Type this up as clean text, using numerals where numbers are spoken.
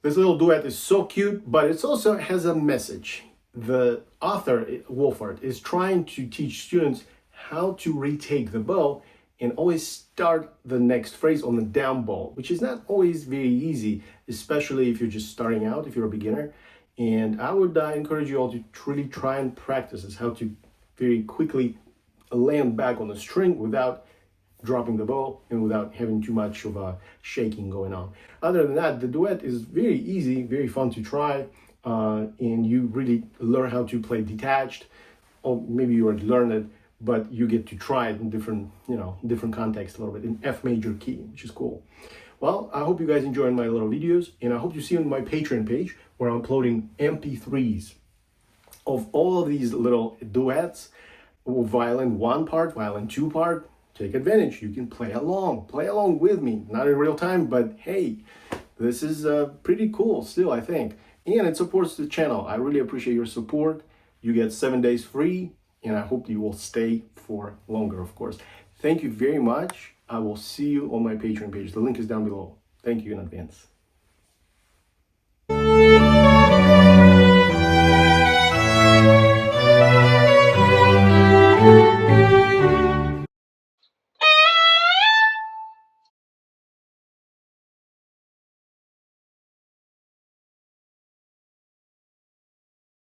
This little duet is so cute, but it also has a message. The author, Wohlfahrt, is trying to teach students how to retake the bow and always start the next phrase on the down bow, which is not always very easy, especially if you're just starting out, if you're a beginner. And I would encourage you all to really try and practice this, how to very quickly land back on the string without dropping the bow and without having too much of a shaking going on. Other than that, the duet is very easy, very fun to try, and you really learn how to play detached, or maybe you already learned it, but you get to try it in different, different contexts a little bit in F major key, which is cool. Well, I hope you guys enjoyed my little videos, and I hope you see on my Patreon page where I'm uploading MP3s of all of these little duets, violin 1 part, violin 2 part. Take advantage. You can play along with me. Not in real time, but hey, this is pretty cool still, I think. And it supports the channel. I really appreciate your support. You get 7 days free, and I hope you will stay for longer, of course. Thank you very much. I will see you on my Patreon page. The link is down below. Thank you in advance.